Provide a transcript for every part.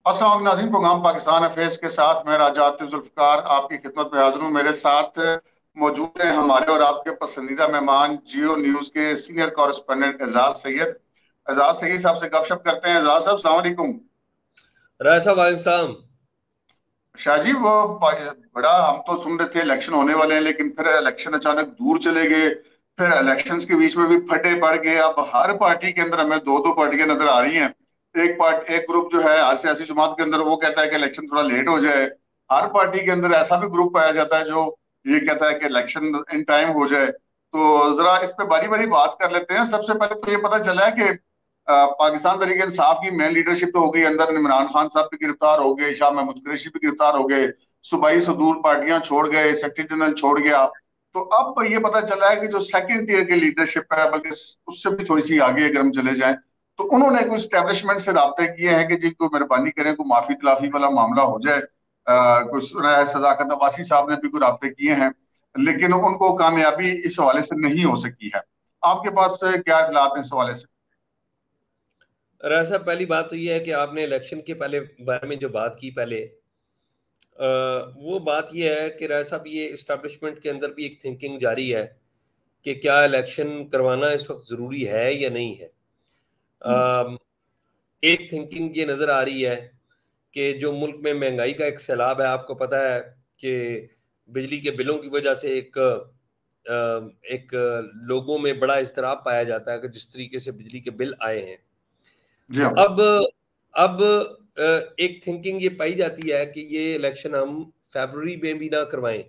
अस्सलाम नाज़रीन, programme Pakistan affairs के साथ मैं राजा आतिफ जुल्फकार आपकी खिदमत में हाजिर हूँ। मेरे साथ मौजूद हैं हमारे और आपके पसंदीदा मेहमान जियो न्यूज के सीनियर कॉरेस्पोंडेंट एजाज सैयद। एजाज सैयद साहब से गपशप करते हैं। एजाज साहब, सलाम अलैकुम। राय साहब वालेकुम सलाम। शाहजी, वो बड़ा हम तो सुन रहे थे इलेक्शन होने वाले हैं, लेकिन फिर इलेक्शन अचानक दूर चले गए। फिर इलेक्शंस के बीच में भी फटे पड़ गए। अब हर पार्टी के अंदर हमें दो दो पार्टियां नजर आ रही हैं। एक ग्रुप जो है हर सियासी जमात के अंदर वो कहता है कि इलेक्शन थोड़ा लेट हो जाए। हर पार्टी के अंदर ऐसा भी ग्रुप पाया जाता है जो ये कहता है कि इलेक्शन इन टाइम हो जाए। तो जरा इस पे बारी बारी बात कर लेते हैं। सबसे पहले तो ये पता चला है कि पाकिस्तान तरीके इंसाफ की मेन लीडरशिप तो हो गई अंदर। इमरान खान साहब भी गिरफ्तार हो गए, शाह महमूद कुरैशी भी गिरफ्तार हो गए, सूबाई सदूर पार्टियां छोड़ गए, सेक्रेटरी जनरल छोड़ गया। तो अब ये पता चला है कि जो सेकंड टीयर की लीडरशिप है, बल्कि उससे भी थोड़ी सी आगे अगर हम चले जाएं, तो उन्होंने कुछ स्टैब्लिशमेंट से राब्ते किए हैं कि जी को मेहरबानी करें, कोई माफी तलाफी वाला मामला हो जाए। कुछ सदाकत अब्बासी साहब ने भी कोई राब्ते किए हैं, लेकिन उनको कामयाबी इस हवाले से नहीं हो सकी है। आपके पास क्या इतलात है इस हवाले से? राय साहब, पहली बात तो ये है कि आपने इलेक्शन के पहले बारे में जो बात की पहले, वो बात ये है कि राय साहब, ये इस्टेब्लिशमेंट के अंदर भी एक थिंकिंग जारी है कि क्या इलेक्शन करवाना इस वक्त ज़रूरी है या नहीं है। अ, एक थिंकिंग ये नज़र आ रही है कि जो मुल्क में महंगाई का एक सैलाब है, आपको पता है कि बिजली के बिलों की वजह से एक लोगों में बड़ा इज़्तिराब पाया जाता है कि जिस तरीके से बिजली के बिल आए हैं। जी तो हाँ। अब एक थिंकिंग ये पाई जाती है कि ये इलेक्शन हम फरवरी में भी ना करवाएं।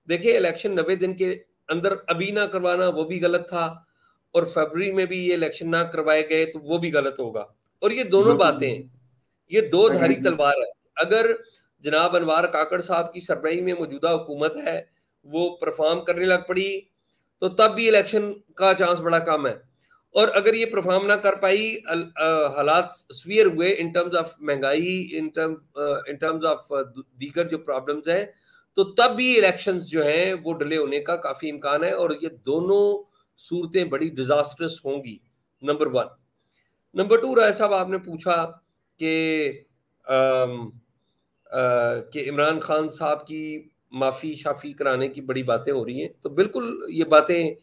देखिए, इलेक्शन 90 दिन के अंदर अभी ना करवाना वो भी गलत था, और फरवरी में भी ये इलेक्शन ना करवाए गए तो वो भी गलत होगा। और ये दोनों बिल्कुल बातें, ये दो धारी बिल्कुल। तलवार है। अगर जनाब अनवार काकड़ साहब की सरबराही में मौजूदा हुकूमत है, वो परफॉर्म करने लग पड़ी, तो तब भी इलेक्शन का चांस बड़ा कम है। और अगर ये परफॉर्म ना कर पाई, हालात स्वीयर हुए इन टर्म्स ऑफ महंगाई, इन टर्म्स ऑफ दीगर जो प्रॉब्लम्स हैं, तो तब भी इलेक्शंस जो हैं वो डिले होने का काफी इम्कान है, और ये दोनों सूरतें बड़ी डिजास्टर्स होंगी। Number one. नंबर टू, राय साहब, आपने पूछा कि अम, कि इमरान खान साहब की माफ़ी शाफ़ी कराने की बड़ी बातें हो रही हैं, तो बिल्कुल ये बातें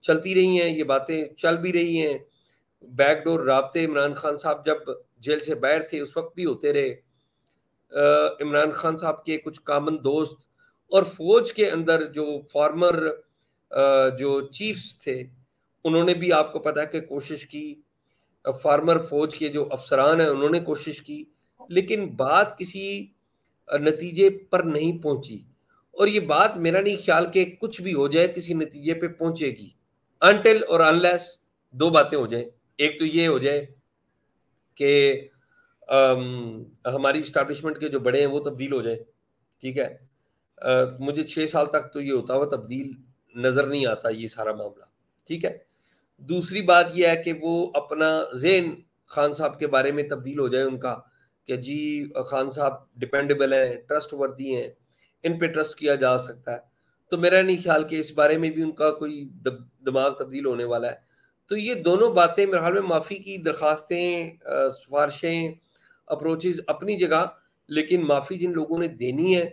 चलती रही हैं, ये बातें चल भी रही हैं। बैकडोर राब्ते इमरान खान साहब जब जेल से बाहर थे उस वक्त भी होते रहे। इमरान खान साहब के कुछ कामन दोस्त और फौज के अंदर जो फॉर्मर जो चीफ्स थे, उन्होंने भी, आपको पता है कि कोशिश की। फार्मर फौज के जो अफसरान हैं उन्होंने कोशिश की, लेकिन बात किसी नतीजे पर नहीं पहुंची। और ये बात, मेरा नहीं ख्याल कि कुछ भी हो जाए किसी नतीजे पे पहुंचेगी, अनटिल और अनलेस दो बातें हो जाए। एक तो ये हो जाए कि हमारी इस्टेब्लिशमेंट के जो बड़े हैं वो तब्दील हो जाए। ठीक है। मुझे 6 साल तक तो ये होता हुआ तब्दील नजर नहीं आता ये सारा मामला। ठीक है। दूसरी बात यह है कि वो अपना ज़हन खान साहब के बारे में तब्दील हो जाए उनका, कि जी खान साहब डिपेंडेबल हैं, ट्रस्ट वर्दी हैं, इन पे ट्रस्ट किया जा सकता है। तो मेरा नहीं ख्याल कि इस बारे में भी उनका कोई दिमाग तब्दील होने वाला है। तो ये दोनों बातें मेरे ख्याल में, माफ़ी की दरखास्तें, सिफारिशें, अप्रोचेज अपनी जगह, लेकिन माफ़ी जिन लोगों ने देनी है,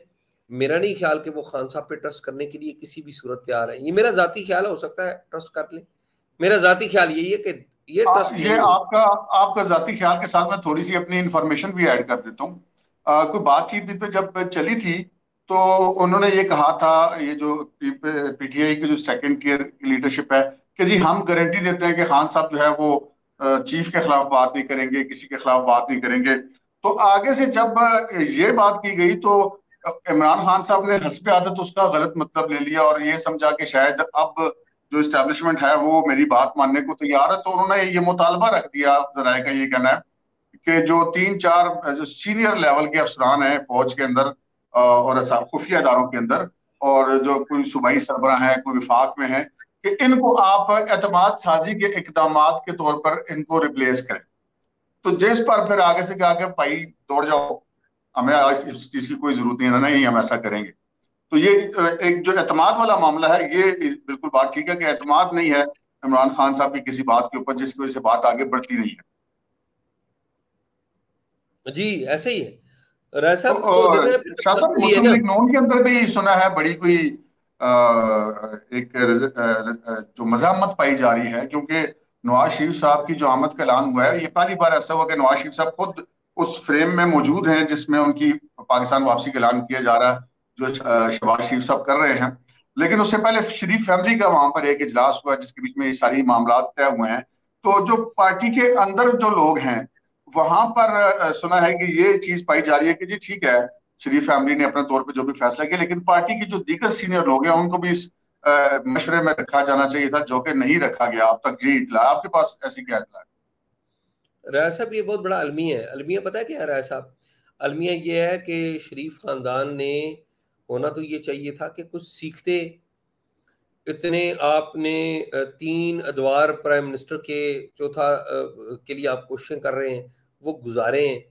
मेरा नहीं ख्याल कि वो खान साहब पे ट्रस्ट करने के लिए किसी भी सूरत तैयार है। ये मेरा जाती ख्याल है, हो सकता है ट्रस्ट कर ले। मेरा जाती ख्याल यही है कि ये ट्रस्ट ये नहीं होगा। आपका आपका जाती ख्याल के साथ मैं थोड़ी सी अपनी इंफॉर्मेशन भी ऐड कर देता हूँ। कोई बातचीत भी पे जब चली थी, तो उन्होंने ये कहा था, ये जो पीटीआई की जो सेकंड ईयर की लीडरशिप है, कि जी हम गारंटी देते हैं कि खान साहब जो है वो चीफ के खिलाफ बात नहीं करेंगे, किसी के खिलाफ बात नहीं करेंगे। तो आगे से जब ये बात की गई, तो इमरान खान साहब ने हस्बे आदत उसका गलत मतलब ले लिया और ये समझा कि शायद अब जो इस्टेब्लिशमेंट है वो मेरी बात मानने को तैयार है। तो उन्होंने ये मुतालबा रख दिया, जराये का ये कहना है कि जो तीन चार जो सीनियर लेवल के अफसरान हैं फौज के अंदर और खुफिया इदारों के अंदर, और जो कोई सूबाई सरबराह हैं, कोई विफाक में है, कि इनको आप एतमाद साजी के इकदाम के तौर पर इनको रिप्लेस करें। तो जिस पर फिर आगे से कहा कि भाई दौड़ जाओ, हमें आज इस चीज की कोई जरूरत नहीं है, नहीं हम ऐसा करेंगे। तो ये एक जो एतमाद वाला मामला है, ये बिल्कुल बात ठीक है कि एतमाद नहीं है इमरान खान साहब की किसी बात के ऊपर, जिसकी वजह से बात आगे बढ़ती नहीं है। जी ऐसे ही है। राय तो साहब तो देखें ना, फिर शाह सवाल साहब, तो ये है मुस्लिम ना। लीग नून के अंदर भी सुना है बड़ी कोई एक जो मज़ामत पाई जा रही है, क्योंकि नवाज शरीफ साहब की जो आमद का ऐलान हुआ है, ये पहली बार ऐसा हुआ कि नवाज शरीफ साहब खुद उस फ्रेम में मौजूद हैं जिसमें उनकी पाकिस्तान वापसी का ऐलान किया जा रहा है, जो शहबाज शरीफ साहब कर रहे हैं। लेकिन उससे पहले शरीफ फैमिली का वहां पर एक इजलास हुआ जिसके बीच में ये सारी मामला तय हुए हैं। तो जो पार्टी के अंदर जो लोग हैं वहां पर सुना है कि ये चीज पाई जा रही है कि जी ठीक है, शरीफ फैमिली ने अपने तौर पे जो भी फैसला किया, लेकिन पार्टी के जो दीगर सीनियर लोग हैं उनको भी इस मशवरे में रखा जाना चाहिए था, जो कि नहीं रखा गया अब तक। जी इतला आपके पास ऐसी क्या इतला राय साहब ये बहुत बड़ा अलमिया है। अलमिया पता है क्या है राय साहब? अलमिया ये है कि शरीफ खानदान ने होना तो ये चाहिए था कि कुछ सीखते। इतने आपने 3 अदवार प्राइम मिनिस्टर के चौथा के लिए आप क्वेश्चन कर रहे हैं, वो गुजारे हैं,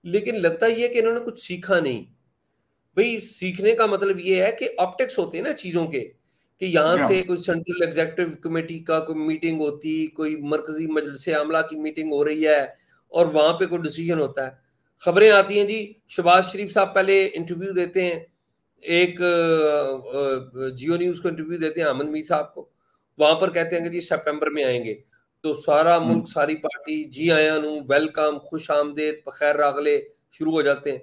लेकिन लगता ये है कि इन्होंने कुछ सीखा नहीं। भाई सीखने का मतलब ये है कि ऑप्टिक्स होते हैं ना चीजों के, कि यहाँ है? से कोई सेंट्रल एग्जीक्यूटिव कमेटी का कोई मीटिंग होती, कोई मरकजी मजलिस आमला की मीटिंग हो रही है और वहां पे कोई डिसीजन होता है। खबरें आती हैं जी, शहबाज शरीफ साहब पहले इंटरव्यू देते हैं, एक जियो न्यूज को इंटरव्यू देते हैं अहमद मीर साहब को, वहां पर कहते हैं कि जी सितंबर में आएंगे। तो सारा हम्म, मुल्क, सारी पार्टी जी आया नू, वेलकम, खुश आमदेद, बखैर रागले शुरू हो जाते हैं।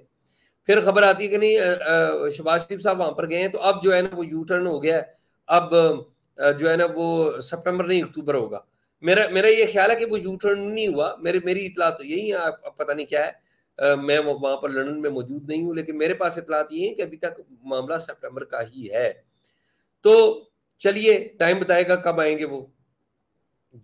फिर खबर आती है कि नहीं शहबाज शरीफ साहब वहां पर गए हैं, तो अब जो है ना वो यू टर्न हो गया है। अब जो है ना वो सितंबर नहीं अक्टूबर होगा। मेरा मेरा ये ख्याल है कि वो यू टर्न नहीं हुआ। मेरी इतला तो यही है, अब पता नहीं क्या है। मैं वहां पर लंदन में मौजूद नहीं हूँ, लेकिन मेरे पास इतलात ये है कि अभी तक मामला सितंबर का ही है। तो चलिए टाइम बताएगा कब आएंगे वो,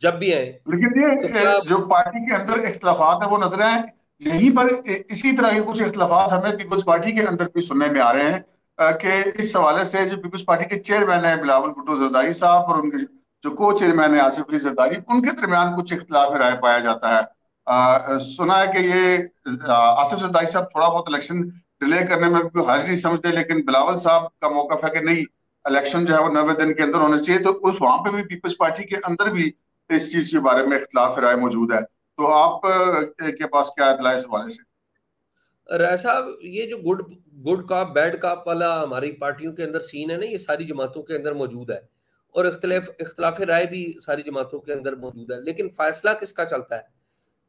जब भी आए। लेकिन तो ये क्या जो पार्टी के अंदर इख्तलाफात है वो नजर आए यहीं पर। इसी तरह के कुछ इख्तलाफात हमें पीपल्स पार्टी के अंदर भी सुनने में आ रहे हैं कि इस हवाले से जो पीपल्स पार्टी के चेयरमैन है बिलावल भुट्टो जरदारी साहब और उनके जो को चेयरमैन है आसिफ अली जरदारी, उनके दरमियान कुछ इख्तलाफ राय पाया जाता है। सुना है कि ये आसिफ जरदारी साहब थोड़ा बहुत इलेक्शन डिले करने में भी कोई हर्ज नहीं समझते, लेकिन बिलावल साहब का मौकफ है कि नहीं, इलेक्शन जो है वो 90 दिन के अंदर होने चाहिए। तो उस वहां पे भी पीपल्स पार्टी के अंदर भी इस चीज के बारे में इख्तलाफ राय मौजूद है। तो आप के पास क्या इतला है इस हवाले से? राय साहब, ये जो good good cop bad cop वाला हमारी पार्टियों के अंदर सीन है ना, ये सारी जमातों के अंदर मौजूद है। और इख्तलाफ राय भी सारी जमातों के अंदर मौजूद है, लेकिन फैसला किसका चलता है?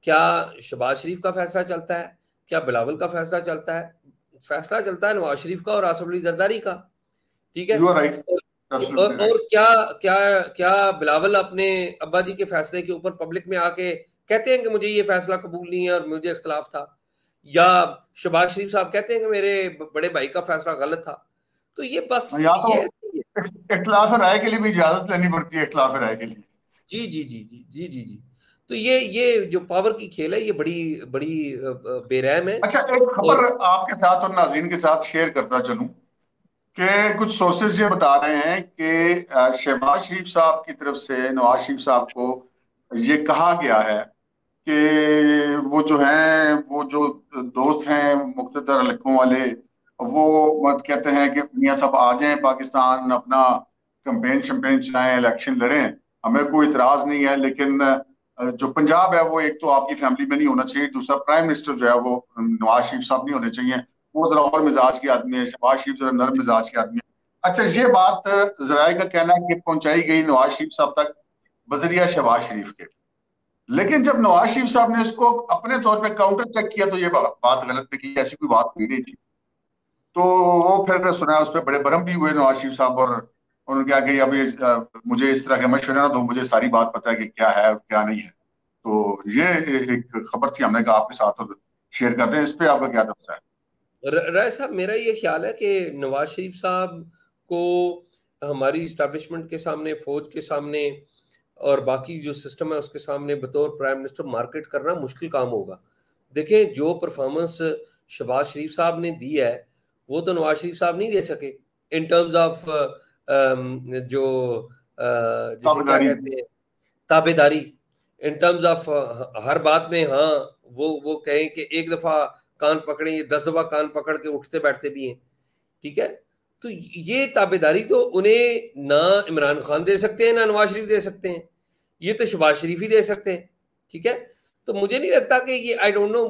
क्या शहबाज शरीफ का फैसला चलता है? क्या बिलावल का फैसला चलता है? फैसला चलता है नवाज शरीफ का और आसिफ अली जरदारी का। ठीक है। यू आर राइट, एब्सोल्युटली और राइट। क्या क्या क्या बिलावल अपने अब्बा जी के फैसले के ऊपर पब्लिक में आके कहते हैं कि मुझे ये फैसला कबूल नहीं है और मुझे इख्तलाफ था? या शहबाज शरीफ साहब कहते हैं कि मेरे बड़े भाई का फैसला गलत था? तो ये बस या तो ये ऐसे ही है। इख्तलाफ राय के लिए भी इजाजत लेनी पड़ती है, इख्तलाफ राय के लिए। जी जी जी जी जी जी जी। तो ये जो पावर की खेल है, ये बड़ी बड़ी बेरहम है। अच्छा, एक और खबर आपके साथ और नाज़रीन के साथ शेयर करता चलूं कि कुछ सोर्सेज ये बता रहे हैं कि शहबाज शरीफ साहब की तरफ से नवाज शरीफ साहब को ये कहा गया है कि वो जो हैं, वो जो दोस्त हैं मुख्तदर हलकों वाले, वो मत कहते हैं कि मियां साहब आ जाएं पाकिस्तान, अपना कैंपेन शैम्पेन चलाएं, इलेक्शन लड़ें, हमें कोई इतराज नहीं है, लेकिन जो पंजाब है वो एक तो आपकी फैमिली में नहीं होना चाहिए, दूसरा प्राइम मिनिस्टर जो है वो नवाज शरीफ साहब नहीं होने चाहिए, वो जरा और मिजाज के आदमी है, शहबाज शरीफ जरा नर्म मिजाज के आदमी है। अच्छा, ये बात जराये का कहना है कि पहुंचाई गई नवाज शरीफ साहब तक बजरिया शहबाज शरीफ के। लेकिन जब नवाज शरीफ साहब ने इसको अपने तौर पे काउंटर चेक किया तो ये बात गलत निकली, ऐसी कोई बात हुई नहीं थी। तो वो फिर सुना उस पर बड़े बरम भी हुए नवाज शरीफ साहब, और उन्होंने कहा कि अब ये मुझे इस तरह के मशवरे ना दो, मुझे सारी बात पता है कि क्या है और क्या नहीं है। तो ये एक खबर थी, हमने कहा आपके साथ शेयर करते हैं। इस पे आपका क्या तबसरा है? राय साहब, मेरा ये ख्याल है कि नवाज शरीफ साहब को हमारी इस्टेब्लिशमेंट के सामने, फौज के सामने और बाकी जो सिस्टम है उसके सामने बतौर प्राइम मिनिस्टर मार्केट करना मुश्किल काम होगा। देखें, जो परफॉर्मेंस शहबाज शरीफ साहब ने दी है वो तो नवाज शरीफ साहब नहीं दे सके, इन टर्म्स ऑफ जो जिसे क्या ताबेदारी। कहते हैं, ताबेदारी। इन टर्म्स ऑफ हर बात में हाँ, वो कहें कि एक दफा कान पकड़े, ये 10 दफा कान पकड़ के उठते बैठते भी हैं। ठीक है। तो ये ताबेदारी तो उन्हें ना इमरान खान दे सकते हैं ना नवाज शरीफ दे सकते हैं, ये तो शहबाज शरीफ ही दे सकते हैं। ठीक है। तो मुझे नहीं लगता कि ये, आई डोंट नो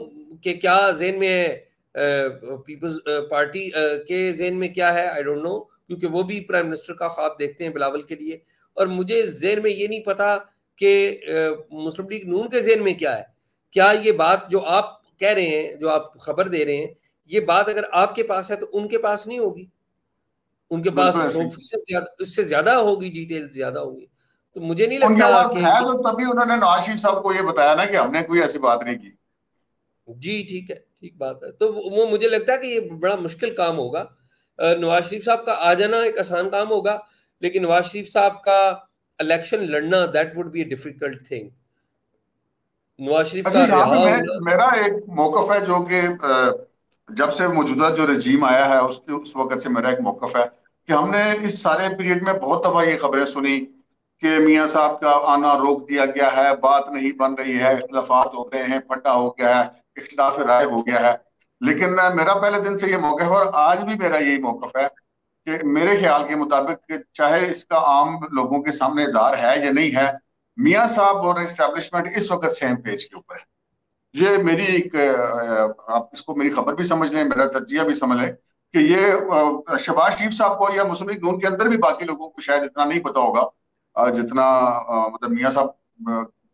कि क्या जेन में है पीपल्स पार्टी के जेन में क्या है, आई डोंट नो, क्योंकि वो भी प्राइम मिनिस्टर का ख्वाब देखते हैं बिलावल के लिए। और मुझे जेन में ये नहीं पता कि मुस्लिम लीग नून के जेन में क्या है। क्या ये बात जो आप कह रहे हैं, जो आप खबर दे रहे हैं, ये बात अगर आपके पास है तो उनके पास नहीं होगी, उनके पास बिल्कुल ऐसे 100% इससे ज्यादा होगी, डिटेल्स ज्यादा होगी। तो मुझे नहीं उनके लगता पास कि है, तो तभी उन्होंने नवाज शरीफ साहब को ये बताया ना कि हमने कोई ऐसी बात नहीं की। जी ठीक है, ठीक बात है। तो वो मुझे लगता है कि ये बड़ा मुश्किल काम होगा। नवाज शरीफ साहब का आ जाना एक आसान काम होगा, लेकिन नवाज शरीफ साहब का इलेक्शन लड़ना, that would be a difficult thing. Nawaz Sharif अच्छा, का यहाँ रिहा पे होना। मेरा एक मौकफ है जो कि जब से मौजूदा जो रजीम आया है उसके उस वक्त से मेरा एक मौकफ है कि हमने इस सारे पीरियड में बहुत दफा ये खबरें सुनी कि मियां साहब का आना रोक दिया गया है, बात नहीं बन रही है, इख्तलाफात हो गए हैं, फटा हो गया है, इख्तिलाफ राय हो गया है। लेकिन मेरा पहले दिन से ये मौकफ है और आज भी मेरा यही मौकफ है कि मेरे ख्याल के मुताबिक कि चाहे इसका आम लोगों के सामने इजहार है या नहीं है, मियां साहब और इस्टेब्लिशमेंट इस वक्त सेम पेज के ऊपर है। ये मेरी एक आप इसको मेरी खबर भी समझ लें, मेरा तजिया भी समझ लें कि ये शहबाज शरीफ साहब को या मुस्लिम लीग नून के अंदर भी बाकी लोगों को शायद इतना नहीं पता होगा जितना मतलब मियां साहब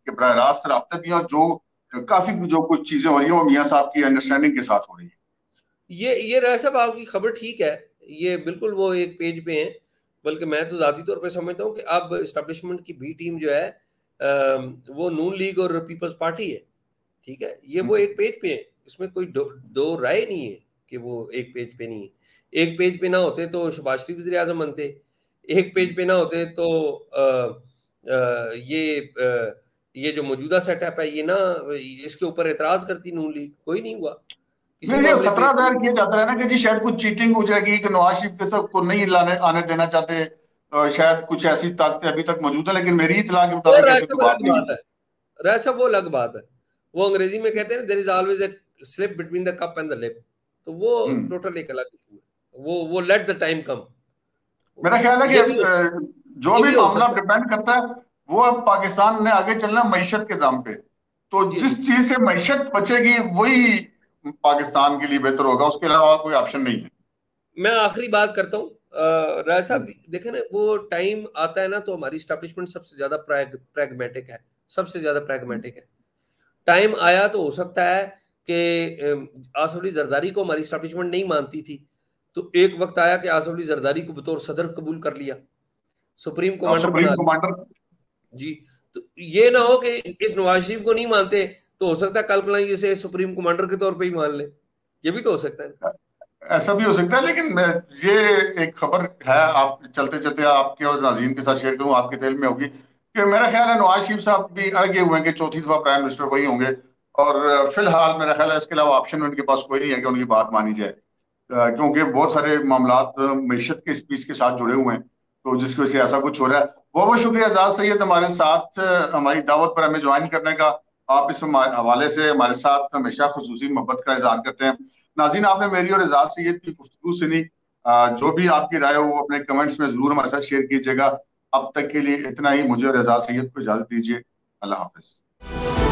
के बराह रास्त राब्ते भी हैं, और जो काफी जो कुछ चीजें हो रही हैं वो मियां साहब की अंडरस्टैंडिंग के साथ हो रही है। ये रह सब आपकी खबर ठीक है, ये बिल्कुल वो एक पेज पे हैं। बल्कि मैं तो जाती तौर पे समझता हूँ कि अब इस्टेब्लिशमेंट की बी टीम जो है वो नून लीग और पीपल्स पार्टी है। ठीक है, ये वो एक पेज पे है, इसमें कोई दो राय नहीं है कि वो एक पेज पे नहीं है। एक पेज पे ना होते तो शहबाज शरीफ वज़ीर आज़म बनते, एक पेज पे ना होते तो ये जो मौजूदा सेटअप है ये ना, इसके ऊपर एतराज करती नून लीग, कोई नहीं हुआ किसी नहीं, ये मामले पे। खतरा जाहिर किया जाता है ना कि जी शायद कुछ चीटिंग हो जाएगी, कि नवाज शरीफ के सब को नहीं लाने आने देना चाहते, शायद कुछ ऐसी ताकतें अभी तक मौजूद है, लेकिन मेरी इत्तला के वो मुताबिक ऐसी तो रैसअप बात अलग नहीं बात है, रैसअप वो अलग बात है। वो अंग्रेजी में कहते हैं there is always a slip between the cup and the lip. तो वो है। टोटल एक अलग इशू है, वो लेट द टाइम कम। मेरा ख्याल है कि ये भी हो जो ये भी भी हो मामला सकता है। डिपेंड करता है वो अब पाकिस्तान ने आगे चलना मईशत के दाम पे। तो जी जिस चीज से मईशत बचेगी वही पाकिस्तान के लिए बेहतर होगा, उसके अलावा कोई ऑप्शन नहीं है। मैं आखिरी बात करता हूँ। राय साहब देखे ना, वो टाइम आता है ना तो हमारी स्टैब्लिशमेंट सबसे ज्यादा प्रैग्मेटिक है, सबसे ज्यादा प्रैग्मेटिक है। टाइम आया तो हो सकता है कि आसफ अली जरदारी को हमारी स्टैब्लिशमेंट नहीं मानती थी, तो एक वक्त आया कि आसफ अली जरदारी को बतौर सदर कबूल कर लिया, सुप्रीम अब कमांडर सुप्रीम बना लिया। कमांडर। जी। तो ये ना हो कि इस नवाज शरीफ को नहीं मानते तो हो सकता है कल को इसे सुप्रीम कमांडर के तौर पे ही मान ले, ये भी तो हो सकता है। ऐसा भी हो सकता है, लेकिन ये एक खबर है, आप चलते चलते आपके और नाज़रीन के साथ शेयर करूं, आपके दिल में होगी कि मेरा ख्याल है नवाज शरीफ साहब भी अड़गे हुए हैं कि चौथी दफा प्राइम मिनिस्टर वही होंगे। और फिलहाल मेरा ख्याल है इसके अलावा ऑप्शन उनके पास कोई नहीं है कि उनकी बात मानी जाए, क्योंकि बहुत सारे मामलात मीशत के स्पीच के साथ जुड़े हुए हैं, तो जिसकी वजह से ऐसा कुछ हो रहा है। बहुत बहुत शुक्रिया एजाज सैयद हमारे साथ हमारी दावत पर हमें ज्वाइन करने का। आप इस हवाले से हमारे साथ हमेशा खुसूसी मोहब्बत का इजहार करते हैं। नाज़रीन, आपने मेरी और एजाज सैयद की गुफ्तगू सुनी। जो भी आपकी राय हो वो अपने कमेंट्स में जरूर हमारे साथ शेयर कीजिएगा। अब तक के लिए इतना ही, मुझे और एजाज सैयद को इजाजत दीजिए। अल्लाह हाफिज।